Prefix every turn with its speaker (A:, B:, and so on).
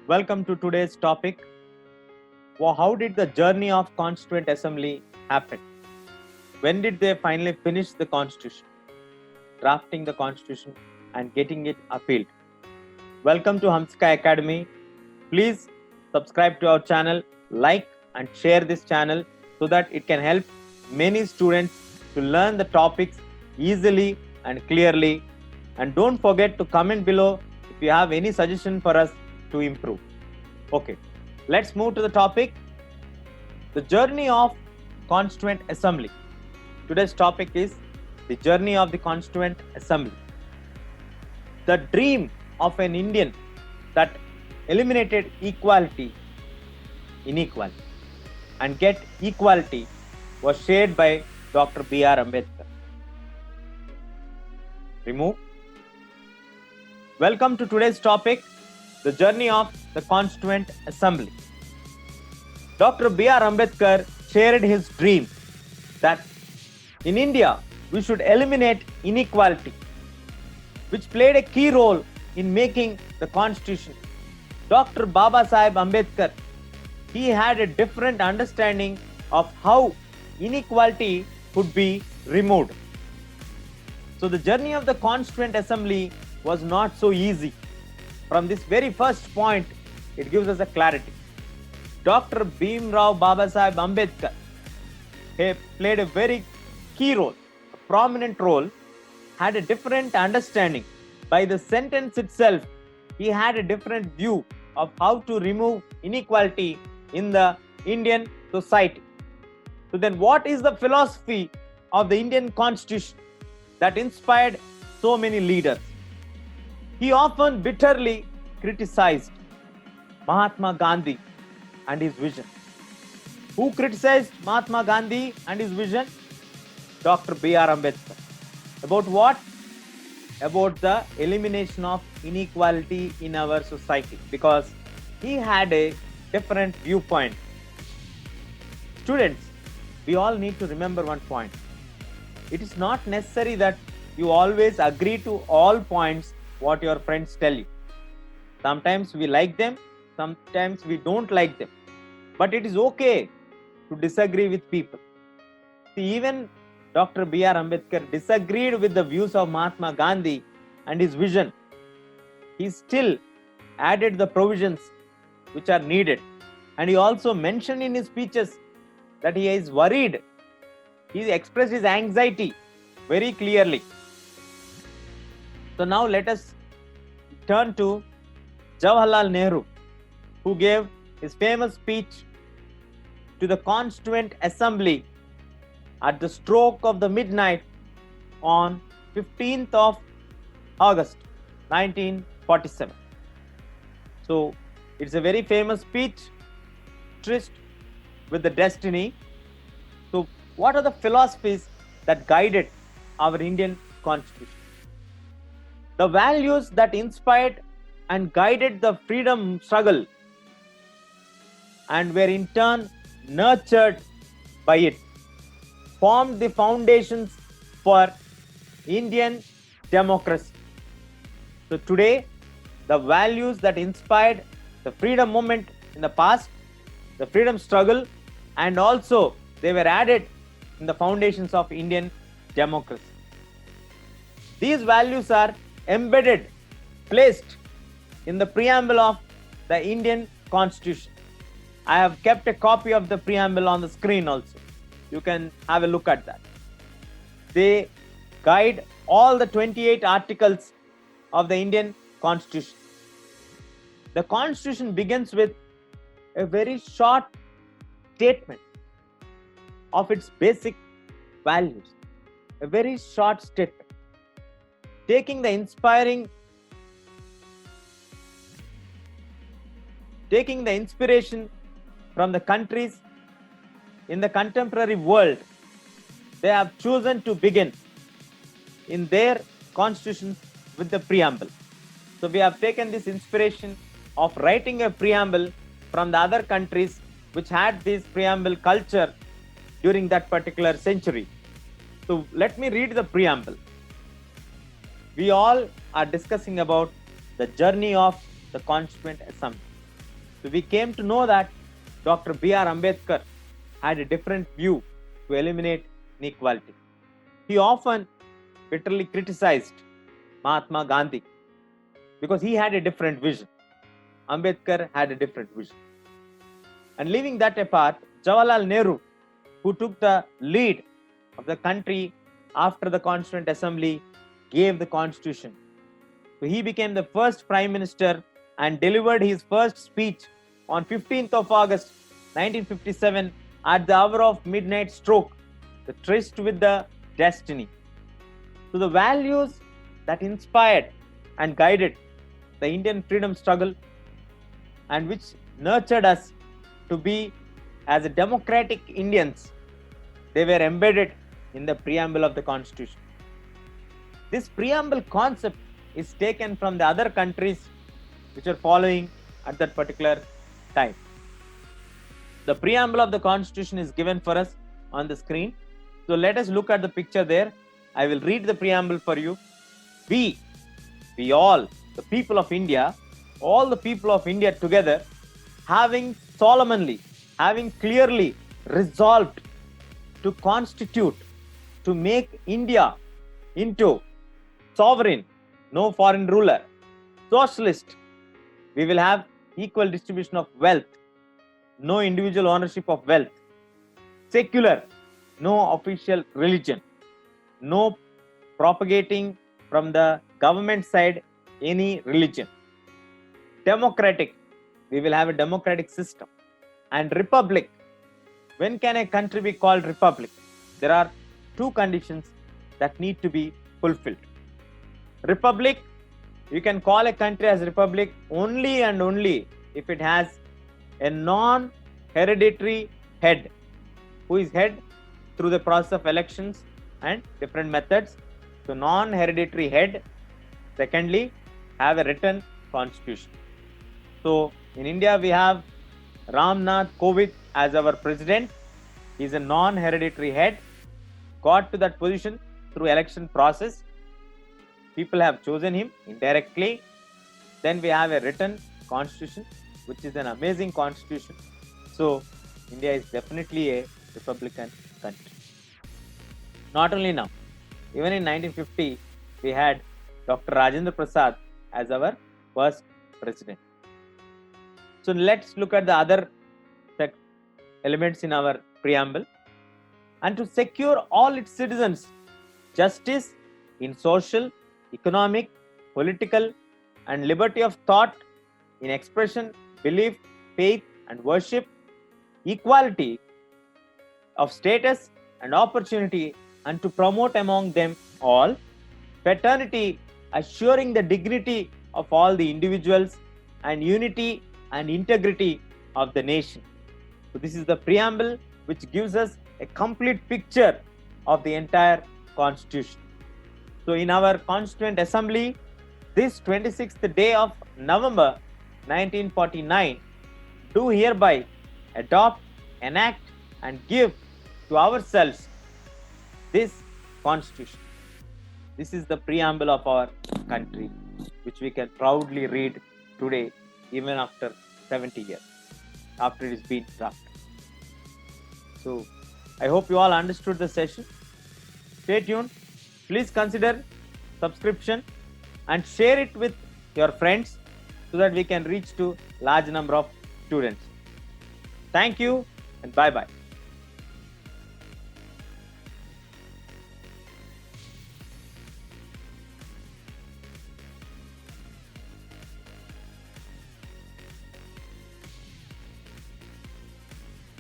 A: Welcome to today's topic. How did the journey of Constituent Assembly happen? When did they finally finish the Constitution, drafting the Constitution and getting it appealed? Welcome to Hamska Academy. Please subscribe to our channel, like and share this channel so that it can help many students to learn the topics easily and clearly. And don't forget to comment below if you have any suggestion for us to improve. Okay, let's move to the topic. The journey of Constituent Assembly. Today's topic is the journey of the Constituent Assembly. The dream of an Indian that eliminated inequality, and get equality was shared by Dr. B.R. Ambedkar. Remove. Welcome to today's topic, the journey of the Constituent Assembly. Dr. B.R. Ambedkar shared his dream that in India we should eliminate inequality, which played a key role in making the Constitution. Dr. Baba Sahib Ambedkar, he had a different understanding of how inequality could be removed. So the journey of the Constituent Assembly was not so easy. From this very first point, it gives us a clarity. Dr. Bhimrao Babasaheb Ambedkar, he played a very key role, a prominent role, had a different understanding. By the sentence itself, he had a different view of how to remove inequality in the Indian society. So then what is the philosophy of the Indian Constitution that inspired so many leaders? He often bitterly criticized Mahatma Gandhi and his vision. Who criticized Mahatma Gandhi and his vision? Dr. B.R. Ambedkar. About what? About the elimination of inequality in our society, because he had a different viewpoint. Students, we all need to remember one point. It is not necessary that you always agree to all points what your friends tell you. Sometimes we like them, sometimes we don't like them. But it is okay to disagree with people. See, even Dr. B.R. Ambedkar disagreed with the views of Mahatma Gandhi and his vision. He still added the provisions which are needed. And he also mentioned in his speeches that he is worried. He expressed his anxiety very clearly. So now let us turn to Jawaharlal Nehru, who gave his famous speech to the Constituent Assembly at the stroke of the midnight on 15th of August 1947. So it's a very famous speech, tryst with the destiny. So what are the philosophies that guided our Indian Constitution? The values that inspired and guided the freedom struggle and were in turn nurtured by it formed the foundations for Indian democracy. So today, the values that inspired the freedom movement in the past, the freedom struggle, and also they were added in the foundations of Indian democracy. These values are embedded, placed in the preamble of the Indian Constitution. I have kept a copy of the preamble on the screen also. You can have a look at that. They guide all the 28 articles of the Indian Constitution. The Constitution begins with a very short statement of its basic values. A very short statement. Taking the inspiration from the countries in the contemporary world, they have chosen to begin in their constitutions with the preamble. So we have taken this inspiration of writing a preamble from the other countries which had this preamble culture during that particular century. So let me read the preamble. We all are discussing about the journey of the Constituent Assembly. So we came to know that Dr. B.R. Ambedkar had a different view to eliminate inequality. He often bitterly criticized Mahatma Gandhi because he had a different vision. Ambedkar had a different vision. And leaving that apart, Jawaharlal Nehru, who took the lead of the country after the Constituent Assembly gave the constitution. So he became the first prime minister and delivered his first speech on 15th of August 1957 at the hour of midnight stroke, the tryst with the destiny. So the values that inspired and guided the Indian freedom struggle and which nurtured us to be as a democratic Indians, they were embedded in the preamble of the Constitution. This preamble concept is taken from the other countries which are following at that particular time. The preamble of the Constitution is given for us on the screen. So let us look at the picture there. I will read the preamble for you. We all, the people of India, all the people of India together, having solemnly, having clearly resolved to constitute, to make India into sovereign, no foreign ruler, socialist, we will have equal distribution of wealth, no individual ownership of wealth, secular, no official religion, no propagating from the government side any religion, democratic, we will have a democratic system, and republic. When can a country be called republic? There are two conditions that need to be fulfilled. Republic, you can call a country as republic only and only if it has a non-hereditary head. Who is head? Through the process of elections and different methods. So non-hereditary head. Secondly, have a written constitution. So in India we have Ramnath Kovind as our president. He is a non-hereditary head. Got to that position through election process. People have chosen him indirectly. Then we have a written constitution, which is an amazing constitution. So India is definitely a republican country. Not only now, even in 1950, we had Dr. Rajendra Prasad as our first president. So let's look at the other elements in our preamble. And to secure all its citizens justice in social, economic, political, and liberty of thought, in expression, belief, faith, and worship, equality of status and opportunity, and to promote among them all fraternity, assuring the dignity of all the individuals, and unity and integrity of the nation. So this is the preamble which gives us a complete picture of the entire constitution. So in our Constituent Assembly, this 26th day of November 1949, do hereby adopt, enact, and give to ourselves this constitution. This is the preamble of our country, which we can proudly read today, even after 70 years, after it is been drafted. So I hope you all understood the session. Stay tuned. Please consider subscription and share it with your friends so that we can reach to large number of students. Thank you and bye-bye.